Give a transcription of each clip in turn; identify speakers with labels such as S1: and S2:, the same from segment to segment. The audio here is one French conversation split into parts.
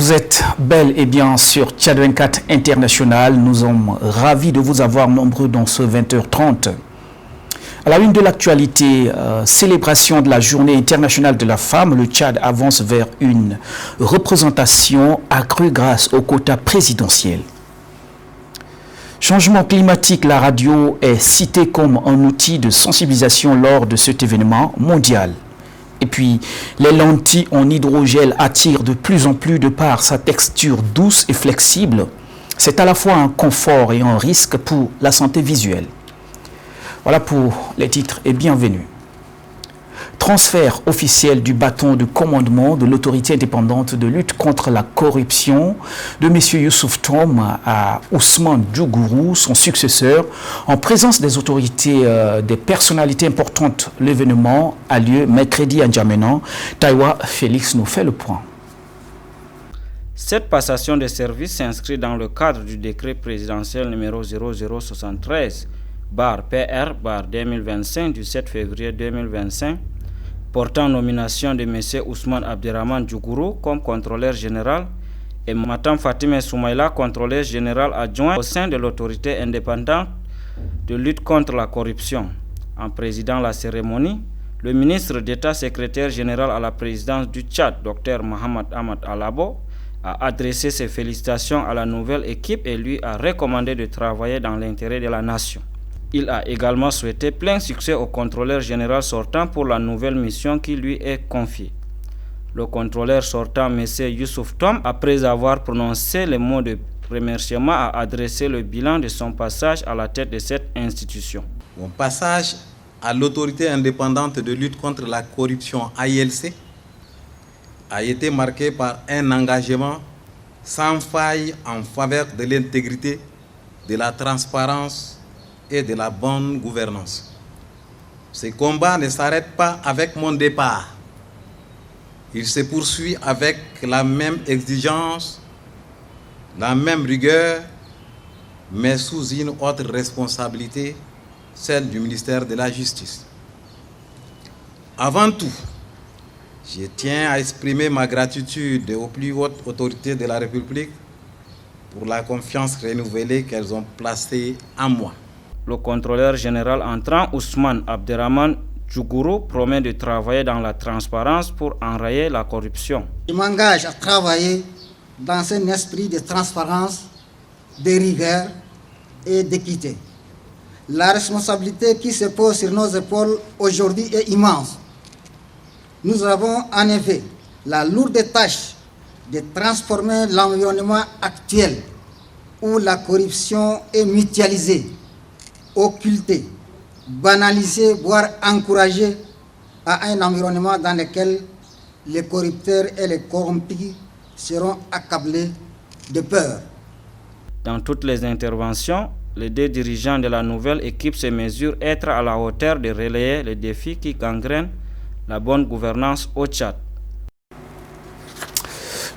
S1: Vous êtes bel et bien sur Tchad 24 International. Nous sommes ravis de vous avoir nombreux dans ce 20h30. À la une de l'actualité, célébration de la Journée internationale de la femme, le Tchad avance vers une représentation accrue grâce au quota présidentiel. Changement climatique, la radio est citée comme un outil de sensibilisation lors de cet événement mondial. Et puis, les lentilles en hydrogel attirent de plus en plus de par sa texture douce et flexible. C'est à la fois un confort et un risque pour la santé visuelle. Voilà pour les titres et bienvenue. Transfert officiel du bâton de commandement de l'autorité indépendante de lutte contre la corruption de M. Youssouf Tom à Ousmane Djougourou, son successeur, en présence des autorités, des personnalités importantes. L'événement a lieu mercredi à N'Djamena. Taïwa Félix nous fait le point.
S2: Cette passation de service s'inscrit dans le cadre du décret présidentiel numéro 0073/PR/2025 du 7 février 2025 portant nomination de M. Ousmane Abderrahmane Djougourou comme contrôleur général et Mme Fatima Soumaïla, contrôleur général adjoint au sein de l'autorité indépendante de lutte contre la corruption. En présidant la cérémonie, le ministre d'État secrétaire général à la présidence du Tchad, Dr Mohamed Ahmad Alabo, a adressé ses félicitations à la nouvelle équipe et lui a recommandé de travailler dans l'intérêt de la nation. Il a également souhaité plein succès au contrôleur général sortant pour la nouvelle mission qui lui est confiée. Le contrôleur sortant, M. Youssouf Tom, après avoir prononcé les mots de remerciement, a adressé le bilan de son passage à la tête de cette institution.
S3: Mon passage à l'autorité indépendante de lutte contre la corruption AILC a été marqué par un engagement sans faille en faveur de l'intégrité, de la transparence et de la bonne gouvernance. Ce combat ne s'arrête pas avec mon départ. Il se poursuit avec la même exigence, la même rigueur, mais sous une autre responsabilité, celle du ministère de la Justice. Avant tout, je tiens à exprimer ma gratitude aux plus hautes autorités de la République pour la confiance renouvelée qu'elles ont placée en moi.
S2: Le contrôleur général entrant, Ousmane Abderrahmane Djougourou, promet de travailler dans la transparence pour enrayer la corruption.
S4: Je m'engage à travailler dans un esprit de transparence, de rigueur et d'équité. La responsabilité qui se pose sur nos épaules aujourd'hui est immense. Nous avons en effet la lourde tâche de transformer l'environnement actuel où la corruption est mutualisée, occultée, banalisée, voire encouragée à un environnement dans lequel les corrupteurs et les corrompus seront accablés de peur.
S2: Dans toutes les interventions, les deux dirigeants de la nouvelle équipe se mesurent être à la hauteur de relayer les défis qui gangrènent la bonne gouvernance au Tchad.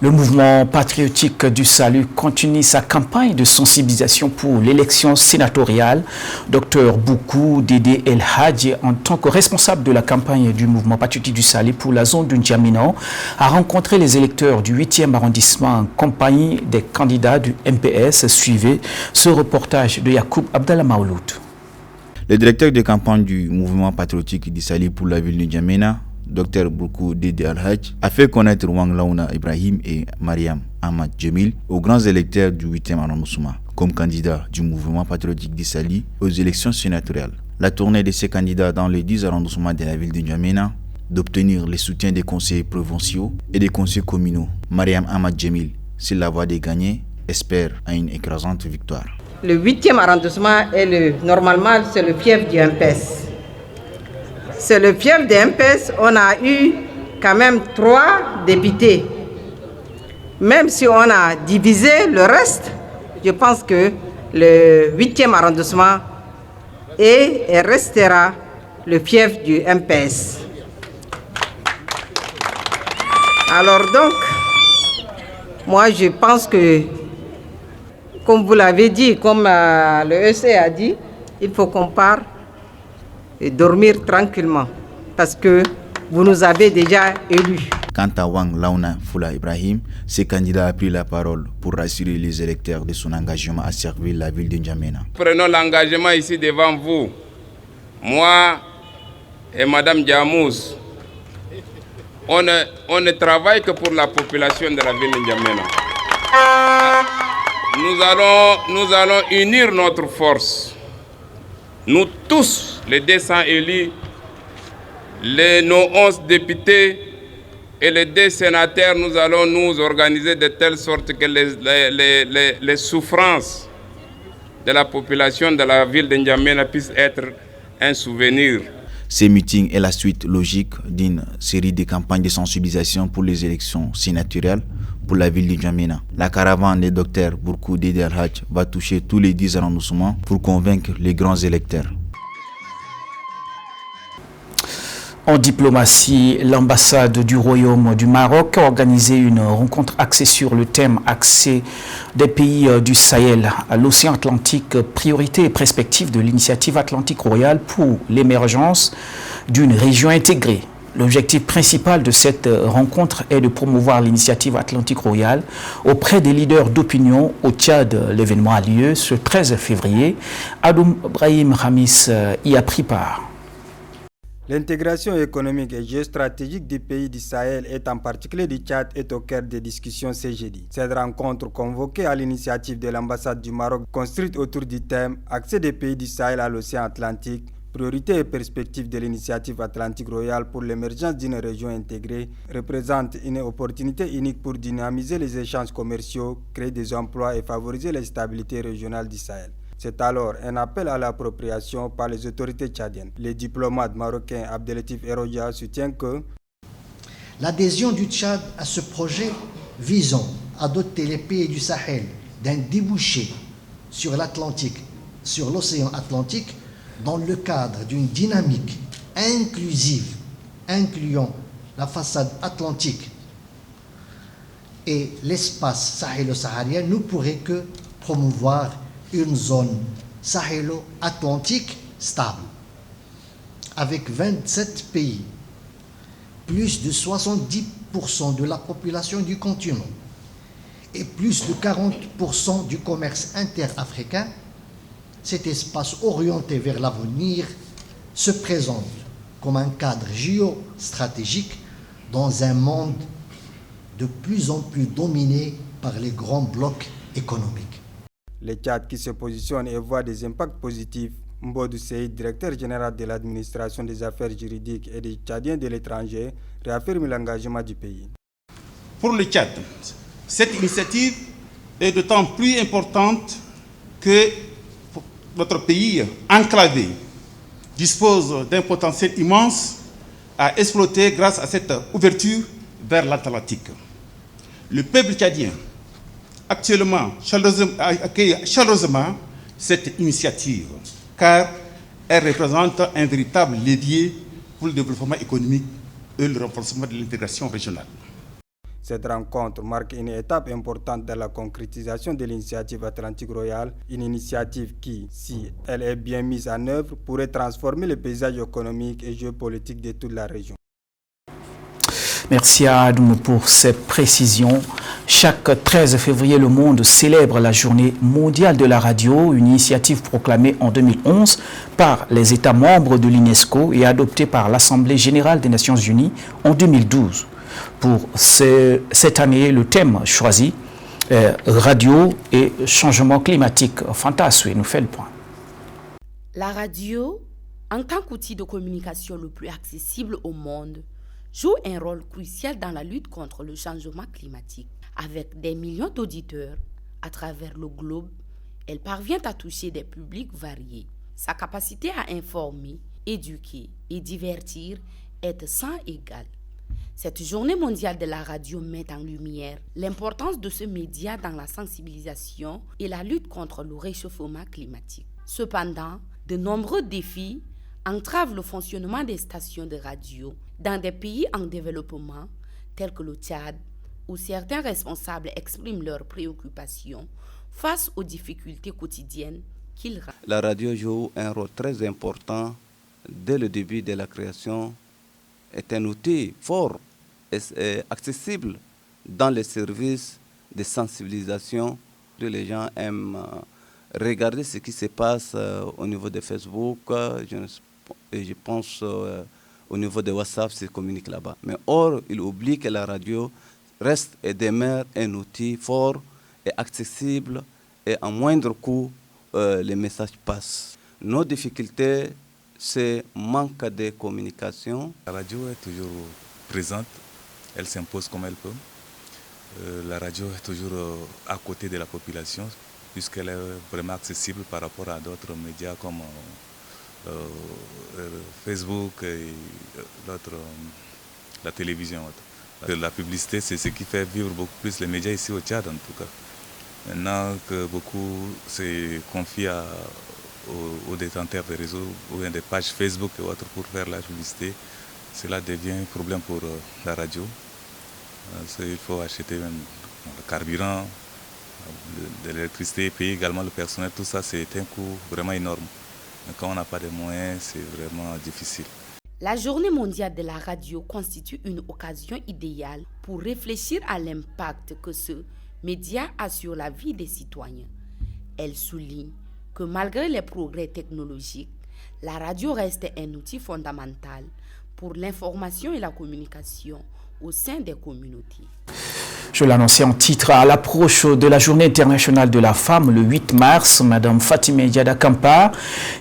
S1: Le mouvement patriotique du salut continue sa campagne de sensibilisation pour l'élection sénatoriale. Dr Boukou Dédé El Hadji, en tant que responsable de la campagne du mouvement patriotique du salut pour la zone de N'Djamena, a rencontré les électeurs du 8e arrondissement en compagnie des candidats du MPS. Suivez ce reportage de Yacoub Abdallah Maouloud.
S5: Le directeur de campagne du mouvement patriotique du salut pour la ville de N'Djamena, Dr Boukou Dédé El Hadji, a fait connaître Wang Laouna Ibrahim et Mariam Ahmad Djemil aux grands électeurs du 8e arrondissement comme candidats du mouvement patriotique d'Issali aux élections sénatoriales. La tournée de ces candidats dans les 10 arrondissements de la ville de N'Djamena d'obtenir le soutien des conseillers provinciaux et des conseillers communaux. Mariam Ahmad Djemil, s'il la voit de gagner, espère à une écrasante victoire.
S6: Le 8e arrondissement normalement c'est le fief du MPS. C'est le fief de MPS, on a eu quand même 3 députés. Même si on a divisé le reste, je pense que le 8e arrondissement est et restera le fief du MPS. Alors donc, moi je pense que, comme vous l'avez dit, comme le EC a dit, il faut qu'on parte et dormir tranquillement parce que vous nous avez déjà élus.
S5: Quant à Wang Launa Fula Ibrahim, ce candidat a pris la parole pour rassurer les électeurs de son engagement à servir la ville de N'Djamena.
S7: Prenons l'engagement ici devant vous, moi et Madame Diamous. On ne travaille que pour la population de la ville de N'Djamena. Nous allons unir notre force. Nous tous, les 200 élus, nos 11 députés et les 2 sénateurs, nous allons nous organiser de telle sorte que les souffrances de la population de la ville de N'Djamena puissent être un souvenir.
S5: Ces meetings est la suite logique d'une série de campagnes de sensibilisation pour les élections sénatoriales pour la ville de N'Djamena. La caravane des docteurs Bourkou Dédé Al-Hadj va toucher tous les 10 arrondissements pour convaincre les grands électeurs.
S1: En diplomatie, l'ambassade du Royaume du Maroc a organisé une rencontre axée sur le thème accès des pays du Sahel à l'océan Atlantique, priorité et perspective de l'initiative Atlantique Royale pour l'émergence d'une région intégrée. L'objectif principal de cette rencontre est de promouvoir l'initiative Atlantique Royale auprès des leaders d'opinion au Tchad. L'événement a lieu ce 13 février. Adoum Brahim Hamis y a pris part.
S8: L'intégration économique et géostratégique des pays du Sahel et en particulier du Tchad est au cœur des discussions ce jeudi. Cette rencontre convoquée à l'initiative de l'ambassade du Maroc construite autour du thème « Accès des pays du Sahel à l'océan Atlantique », priorité et perspective de l'initiative Atlantique Royale pour l'émergence d'une région intégrée représente une opportunité unique pour dynamiser les échanges commerciaux, créer des emplois et favoriser la stabilité régionale du Sahel. C'est alors un appel à l'appropriation par les autorités tchadiennes. Le diplomate marocain Abdelatif Eroja soutient que
S9: l'adhésion du Tchad à ce projet visant à doter les pays du Sahel d'un débouché sur l'Atlantique, sur l'océan Atlantique, dans le cadre d'une dynamique inclusive, incluant la façade atlantique et l'espace sahélo-saharien, ne pourrait que promouvoir une zone sahélo-atlantique stable, avec 27 pays, plus de 70% de la population du continent et plus de 40% du commerce interafricain. Cet espace orienté vers l'avenir se présente comme un cadre géostratégique dans un monde de plus en plus dominé par les grands blocs économiques.
S8: Le Tchad qui se positionne et voit des impacts positifs. Mbodou Seyid, directeur général de l'administration des affaires juridiques et des Tchadiens de l'étranger, réaffirme l'engagement du pays.
S10: Pour le Tchad, cette initiative est d'autant plus importante que notre pays enclavé dispose d'un potentiel immense à exploiter grâce à cette ouverture vers l'Atlantique. Le peuple tchadien actuellement accueille chaleureusement cette initiative car elle représente un véritable levier pour le développement économique et le renforcement de l'intégration régionale.
S8: Cette rencontre marque une étape importante dans la concrétisation de l'initiative Atlantique Royale, une initiative qui, si elle est bien mise en œuvre, pourrait transformer le paysage économique et géopolitique de toute la région.
S1: Merci à Adoum pour ces précisions. Chaque 13 février, le monde célèbre la journée mondiale de la radio, une initiative proclamée en 2011 par les États membres de l'UNESCO et adoptée par l'Assemblée générale des Nations unies en 2012. Pour cette année, le thème choisi est radio et changement climatique. Fanta Assoui nous fait le point.
S11: La radio, en tant qu'outil de communication le plus accessible au monde, joue un rôle crucial dans la lutte contre le changement climatique. Avec des millions d'auditeurs à travers le globe, elle parvient à toucher des publics variés. Sa capacité à informer, éduquer et divertir est sans égal. Cette journée mondiale de la radio met en lumière l'importance de ce média dans la sensibilisation et la lutte contre le réchauffement climatique. Cependant, de nombreux défis entravent le fonctionnement des stations de radio dans des pays en développement tels que le Tchad, où certains responsables expriment leurs préoccupations face aux difficultés quotidiennes qu'ils rencontrent.
S12: La radio joue un rôle très important dès le début de la création, est un outil fort est accessible dans les services de sensibilisation. Les gens aiment regarder ce qui se passe au niveau de Facebook, et je pense au niveau de WhatsApp, se communique là-bas. Mais or, il oublie que la radio reste et demeure un outil fort et accessible, et à moindre coût, les messages passent. Nos difficultés, c'est manque de communication.
S13: La radio est toujours présente, elle s'impose comme elle peut. La radio est toujours à côté de la population, puisqu'elle est vraiment accessible par rapport à d'autres médias comme Facebook et la télévision. La publicité, c'est ce qui fait vivre beaucoup plus les médias ici au Tchad, en tout cas. Maintenant que beaucoup se confient aux détenteurs des réseaux ou bien des pages Facebook et autres pour faire la publicité, cela devient un problème pour la radio. Il faut acheter même le carburant, de l'électricité, payer également le personnel, tout ça c'est un coût vraiment énorme. Mais quand on n'a pas de moyens, c'est vraiment difficile.
S11: La journée mondiale de la radio constitue une occasion idéale pour réfléchir à l'impact que ce média a sur la vie des citoyens. Elle souligne que malgré les progrès technologiques, la radio reste un outil fondamental pour l'information et la communication au sein des communautés.
S1: Je l'annonçais en titre, à l'approche de la Journée internationale de la femme, le 8 mars, Mme Fatimé Diada Kampa,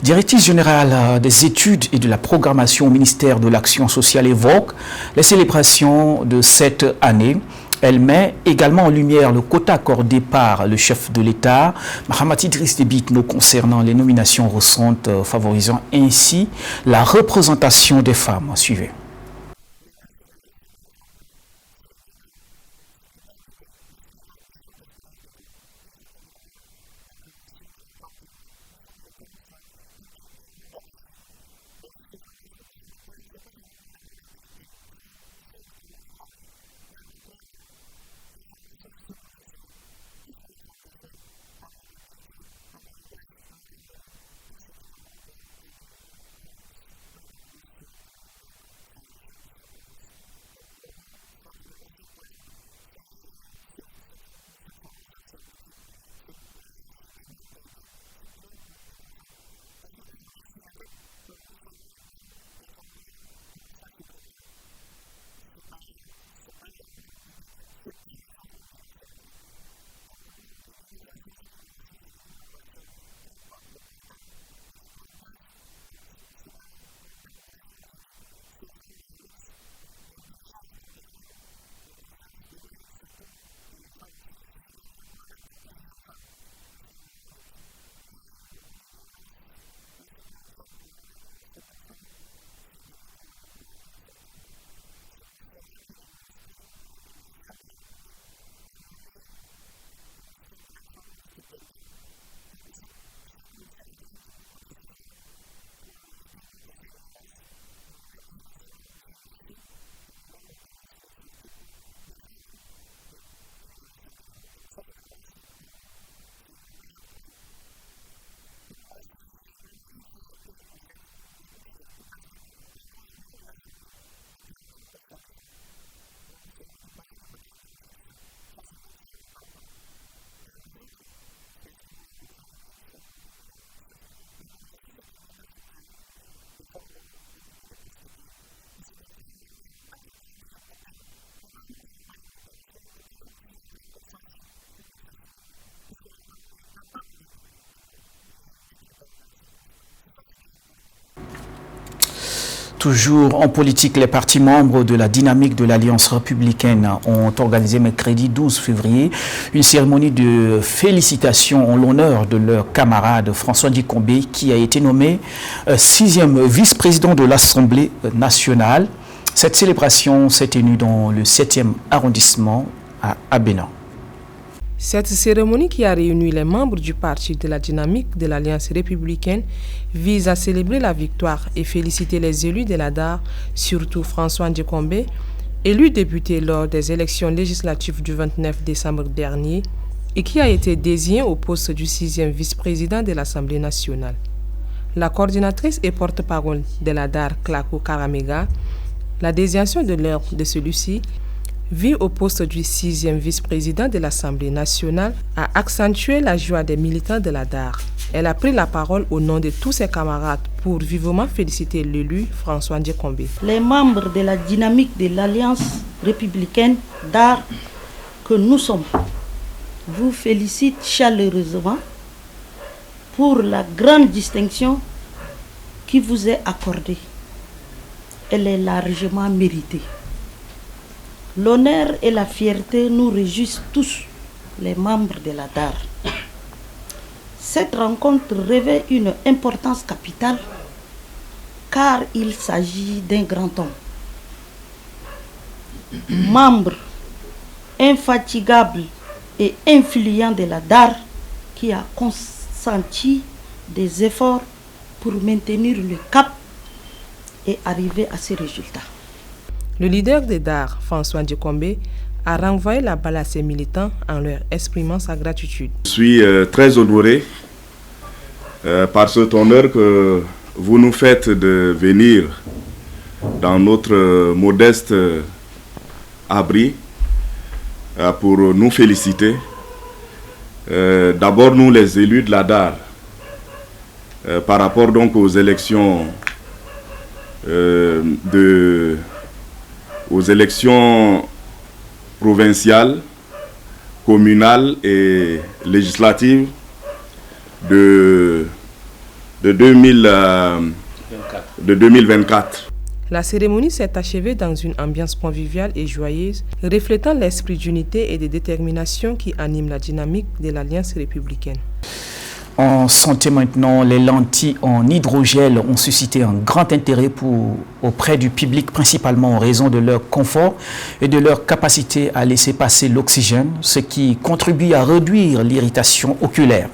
S1: directrice générale des études et de la programmation au ministère de l'Action sociale, évoque les célébrations de cette année. Elle met également en lumière le quota accordé par le chef de l'État, Mahamat Idriss Déby Itno, concernant les nominations récentes, favorisant ainsi la représentation des femmes. Suivez. Toujours en politique, les partis membres de la dynamique de l'Alliance républicaine ont organisé mercredi 12 février une cérémonie de félicitations en l'honneur de leur camarade François Dikombé qui a été nommé 6e vice-président de l'Assemblée nationale. Cette célébration s'est tenue dans le 7e arrondissement à Abénan.
S14: Cette cérémonie qui a réuni les membres du parti de la dynamique de l'Alliance républicaine vise à célébrer la victoire et féliciter les élus de la DAR, surtout François Dikombé, élu député lors des élections législatives du 29 décembre dernier et qui a été désigné au poste du 6e vice-président de l'Assemblée nationale. La coordinatrice et porte-parole de la DAR, Klako Karamega, La désignation de l'heure de celui-ci, vu au poste du 6e vice-président de l'Assemblée nationale, a accentué la joie des militants de la DAR. Elle a pris la parole au nom de tous ses camarades pour vivement féliciter l'élu François Ndjekombe.
S15: Les membres de la dynamique de l'Alliance républicaine DAR que nous sommes vous félicitent chaleureusement pour la grande distinction qui vous est accordée. Elle est largement méritée. L'honneur et la fierté nous réjouissent tous, les membres de la DAR. Cette rencontre revêt une importance capitale car il s'agit d'un grand homme. Membre infatigable et influent de la DAR qui a consenti des efforts pour maintenir le cap et arriver à ces résultats.
S14: Le leader des DAR, François Ndjekombe, a renvoyé la balle à ses militants en leur exprimant sa gratitude.
S16: Je suis très honoré par cet honneur que vous nous faites de venir dans notre modeste abri pour nous féliciter. D'abord, nous les élus de la DAR, par rapport donc aux élections aux élections provinciales, communales et législatives de 2024.
S14: La cérémonie s'est achevée dans une ambiance conviviale et joyeuse, reflétant l'esprit d'unité et de détermination qui anime la dynamique de l'Alliance républicaine.
S1: En santé maintenant, les lentilles en hydrogel ont suscité un grand intérêt auprès du public, principalement en raison de leur confort et de leur capacité à laisser passer l'oxygène, ce qui contribue à réduire l'irritation oculaire.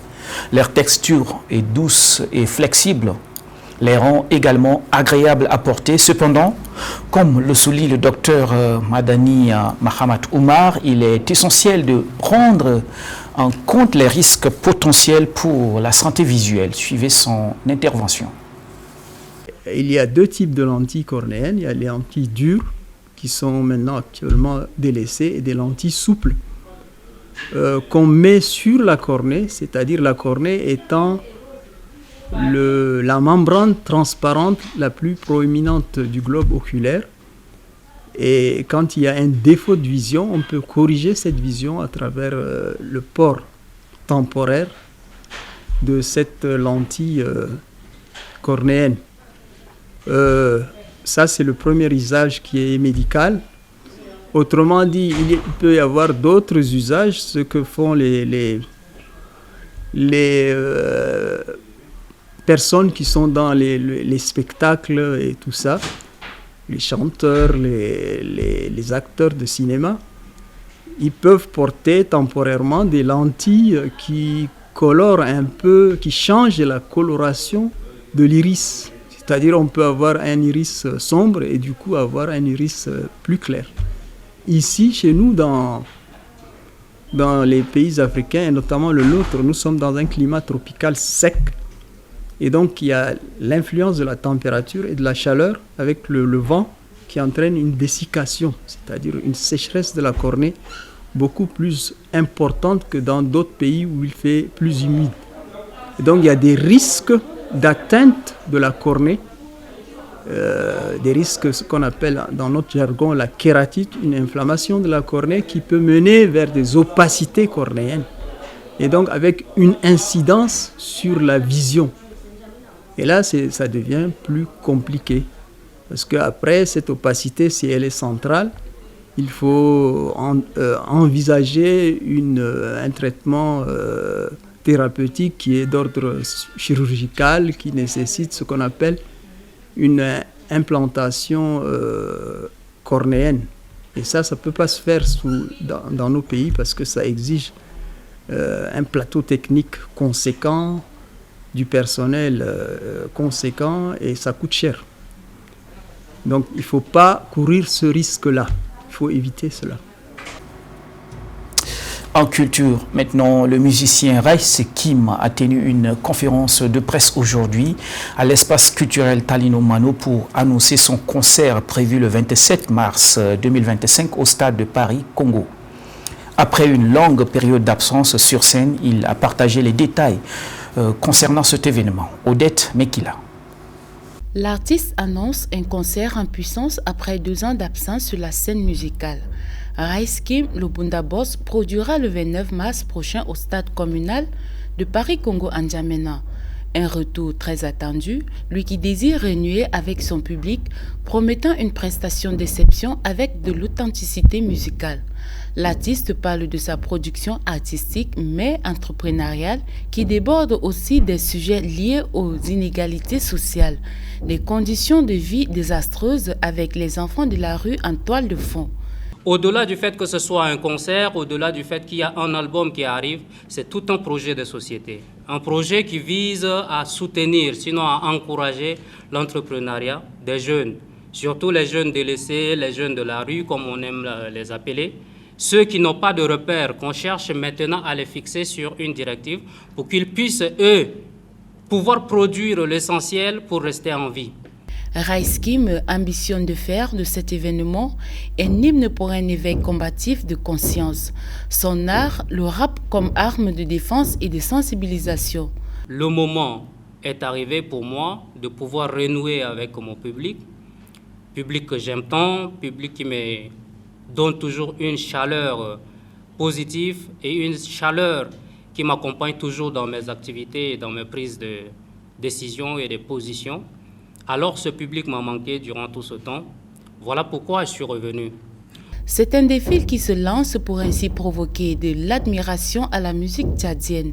S1: Leur texture est douce et flexible, les rend également agréables à porter. Cependant, comme le souligne le docteur Madani Mahamat Oumar, il est essentiel de prendre en compte les risques potentiels pour la santé visuelle. Suivez son intervention.
S17: Il y a deux types de lentilles cornéennes. Il y a les lentilles dures qui sont maintenant actuellement délaissées et des lentilles souples qu'on met sur la cornée, c'est-à-dire la cornée étant la membrane transparente la plus proéminente du globe oculaire. Et quand il y a un défaut de vision, on peut corriger cette vision à travers le port temporaire de cette lentille cornéenne. Ça, c'est le premier usage qui est médical. Autrement dit, il peut y avoir d'autres usages, ce que font les personnes qui sont dans les spectacles et tout ça. Les chanteurs, les acteurs de cinéma, ils peuvent porter temporairement des lentilles qui colorent un peu, qui changent la coloration de l'iris. C'est-à-dire on peut avoir un iris sombre et du coup avoir un iris plus clair. Ici, chez nous, dans les pays africains, et notamment le nôtre, nous sommes dans un climat tropical sec. Et donc, il y a l'influence de la température et de la chaleur avec le vent qui entraîne une dessiccation, c'est-à-dire une sécheresse de la cornée beaucoup plus importante que dans d'autres pays où il fait plus humide. Et donc, il y a des risques d'atteinte de la cornée, des risques, ce qu'on appelle dans notre jargon la kératite, une inflammation de la cornée qui peut mener vers des opacités cornéennes. Et donc, avec une incidence sur la vision. Et là, ça devient plus compliqué. Parce qu'après, cette opacité, si elle est centrale, il faut envisager un traitement thérapeutique qui est d'ordre chirurgical, qui nécessite ce qu'on appelle une implantation cornéenne. Et ça ne peut pas se faire dans nos pays parce que ça exige un plateau technique conséquent, du personnel conséquent et ça coûte cher. Donc il ne faut pas courir ce risque-là, il faut éviter cela.
S1: En culture, maintenant, le musicien Raïs Kim a tenu une conférence de presse aujourd'hui à l'espace culturel Talino Mano pour annoncer son concert prévu le 27 mars 2025 au stade de Paris, Congo. Après une longue période d'absence sur scène, il a partagé les détails concernant cet événement. Odette Mekila.
S11: L'artiste annonce un concert en puissance après 2 ans d'absence sur la scène musicale. Raïs Kim, le Bunda Boss, produira le 29 mars prochain au stade communal de Paris-Congo en N'Djamena. Un retour très attendu, lui qui désire renouer avec son public, promettant une prestation d'exception avec de l'authenticité musicale. L'artiste parle de sa production artistique mais entrepreneuriale qui déborde aussi des sujets liés aux inégalités sociales, des conditions de vie désastreuses avec les enfants de la rue en toile de fond.
S18: Au-delà du fait que ce soit un concert, au-delà du fait qu'il y a un album qui arrive, c'est tout un projet de société. Un projet qui vise à soutenir, sinon à encourager l'entrepreneuriat des jeunes, surtout les jeunes délaissés, les jeunes de la rue, comme on aime les appeler, ceux qui n'ont pas de repères, qu'on cherche maintenant à les fixer sur une directive pour qu'ils puissent, eux, pouvoir produire l'essentiel pour rester en vie.
S11: Raïs Kim ambitionne de faire de cet événement un hymne pour un éveil combatif de conscience. Son art, le rap comme arme de défense et de sensibilisation.
S18: Le moment est arrivé pour moi de pouvoir renouer avec mon public que j'aime tant, public qui me donne toujours une chaleur positive et une chaleur qui m'accompagne toujours dans mes activités et dans mes prises de décision et de position. Alors ce public m'a manqué durant tout ce temps. Voilà pourquoi je suis revenu.
S11: C'est un défi qui se lance pour ainsi provoquer de l'admiration à la musique tchadienne.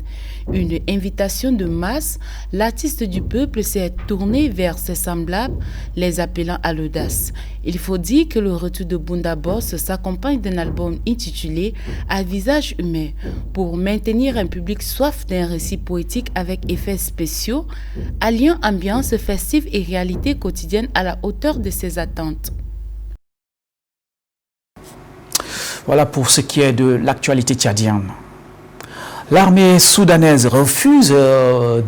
S11: Une invitation de masse, l'artiste du peuple s'est tourné vers ses semblables, les appelant à l'audace. Il faut dire que le retour de Bunda Boss s'accompagne d'un album intitulé « À visage humain » pour maintenir un public soif d'un récit poétique avec effets spéciaux, alliant ambiance festive et réalité quotidienne à la hauteur de ses attentes.
S1: Voilà pour ce qui est de l'actualité tchadienne. L'armée soudanaise refuse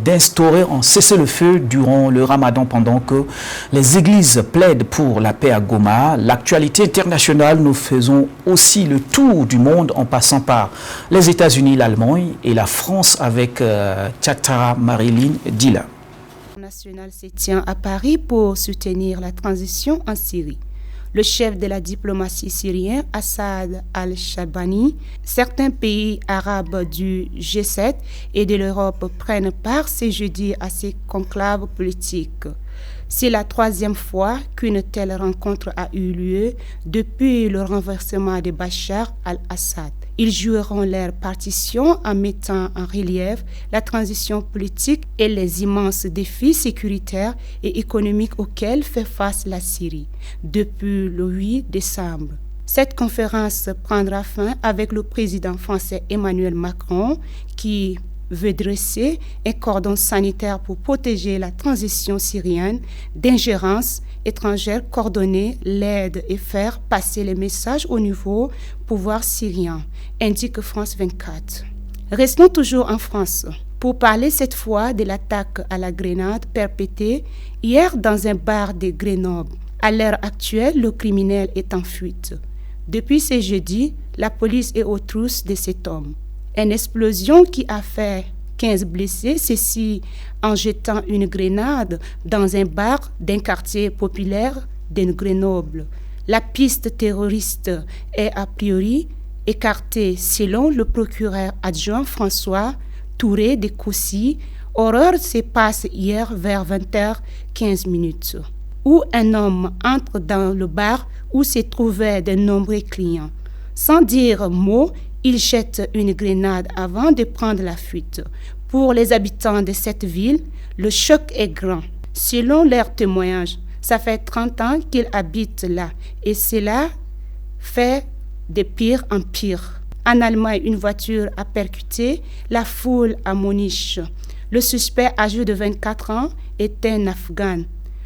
S1: d'instaurer un cessez-le-feu durant le ramadan pendant que les églises plaident pour la paix à Goma. L'actualité internationale, nous faisons aussi le tour du monde en passant par les États-Unis, l'Allemagne et la France avec Tchatara Marilyn Dila.
S19: Le national se tient à Paris pour soutenir la transition en Syrie. Le chef de la diplomatie syrienne, Assad al-Shabani, certains pays arabes du G7 et de l'Europe prennent part ce jeudi à ces conclaves politiques. C'est la 3e fois qu'une telle rencontre a eu lieu depuis le renversement de Bachar al-Assad. Ils joueront leur partition en mettant en relief la transition politique et les immenses défis sécuritaires et économiques auxquels fait face la Syrie depuis le 8 décembre. Cette conférence prendra fin avec le président français Emmanuel Macron qui veut dresser un cordon sanitaire pour protéger la transition syrienne d'ingérence étrangère, coordonner l'aide et faire passer les messages au nouveau pouvoir syrien, indique France 24. Restons toujours en France pour parler cette fois de l'attaque à la grenade perpétrée hier dans un bar de Grenoble. À l'heure actuelle, le criminel est en fuite. Depuis ce jeudi, la police est aux trousses de cet homme. Une explosion qui a fait 15 blessés, ceci en jetant une grenade dans un bar d'un quartier populaire de Grenoble. La piste terroriste est a priori écartée selon le procureur adjoint François Touré de Coucy. Horreur se passe hier vers 20h15 où un homme entre dans le bar où se trouvaient de nombreux clients. Sans dire mot, il jette une grenade avant de prendre la fuite. Pour les habitants de cette ville, le choc est grand. Selon leurs témoignages, ça fait 30 ans qu'ils habitent là et cela fait de pire en pire. En Allemagne, une voiture a percuté la foule à Munich. Le suspect âgé de 24 ans est un Afghan.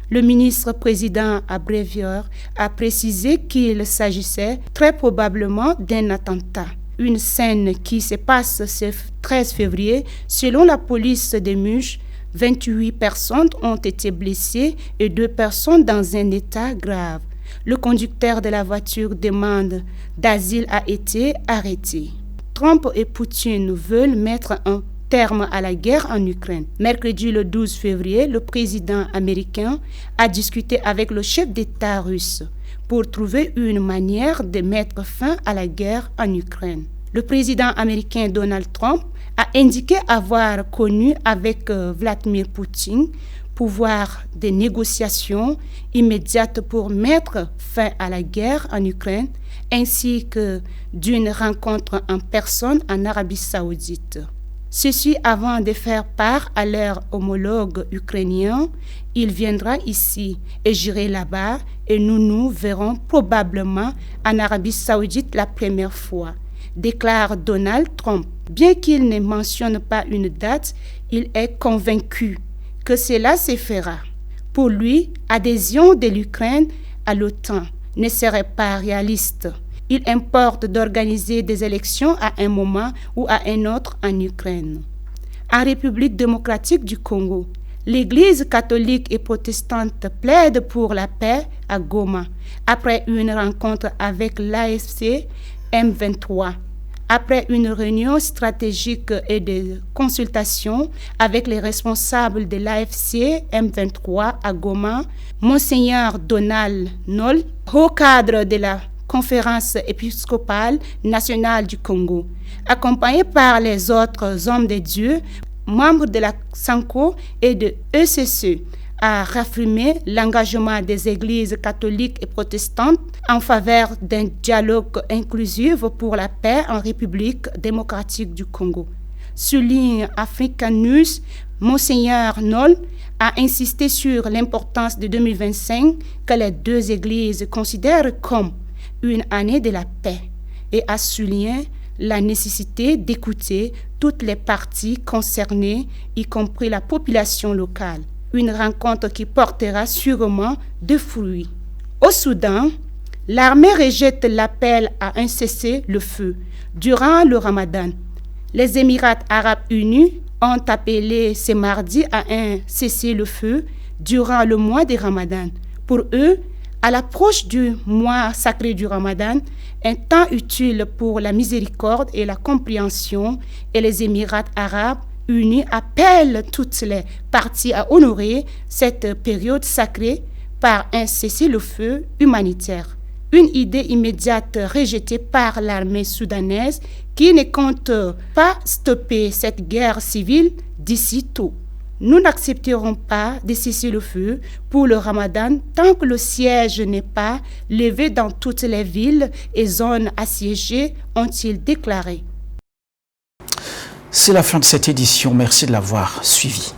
S19: Le ministre-président Abrevior a précisé qu'il s'agissait très probablement d'un attentat. Une scène qui se passe ce 13 février, selon la police de Mush, 28 personnes ont été blessées et 2 personnes dans un état grave. Le conducteur de la voiture demande d'asile a été arrêté. Trump et Poutine veulent mettre un terme à la guerre en Ukraine. Mercredi le 12 février, le président américain a discuté avec le chef d'État russe pour trouver une manière de mettre fin à la guerre en Ukraine. Le président américain Donald Trump a indiqué avoir connu avec Vladimir Poutine pouvoir de négociations immédiates pour mettre fin à la guerre en Ukraine, ainsi que d'une rencontre en personne en Arabie Saoudite. Ceci avant de faire part à leur homologue ukrainien. Il viendra ici et j'irai là-bas et nous verrons probablement en Arabie Saoudite la première fois, déclare Donald Trump. Bien qu'il ne mentionne pas une date, il est convaincu que cela se fera. Pour lui, adhésion de l'Ukraine à l'OTAN ne serait pas réaliste. Il importe d'organiser des élections à un moment ou à un autre en Ukraine. En République démocratique du Congo, l'Église catholique et protestante plaide pour la paix à Goma après une rencontre avec l'AFC M23. Après une réunion stratégique et de consultation avec les responsables de l'AFC M23 à Goma, Monseigneur Donald Noll, haut cadre de la Conférence épiscopale nationale du Congo, accompagné par les autres hommes de Dieu, membres de la SANCO et de ECC, a réaffirmé l'engagement des églises catholiques et protestantes en faveur d'un dialogue inclusif pour la paix en République démocratique du Congo. Souligne African News, Monseigneur Noll a insisté sur l'importance de 2025 que les deux églises considèrent comme une année de la paix et a souligné la nécessité d'écouter toutes les parties concernées, y compris la population locale. Une rencontre qui portera sûrement de fruits. Au Soudan, l'armée rejette l'appel à un cessez-le-feu durant le Ramadan. Les Émirats arabes unis ont appelé ce mardi à un cessez-le-feu durant le mois de Ramadan. Pour eux, à l'approche du mois sacré du Ramadan, un temps utile pour la miséricorde et la compréhension, et les Émirats arabes unis appellent toutes les parties à honorer cette période sacrée par un cessez-le-feu humanitaire. Une idée immédiate rejetée par l'armée soudanaise qui ne compte pas stopper cette guerre civile d'ici tôt. Nous n'accepterons pas de cesser le feu pour le Ramadan tant que le siège n'est pas levé dans toutes les villes et zones assiégées, ont-ils déclaré.
S1: C'est la fin de cette édition. Merci de l'avoir suivi.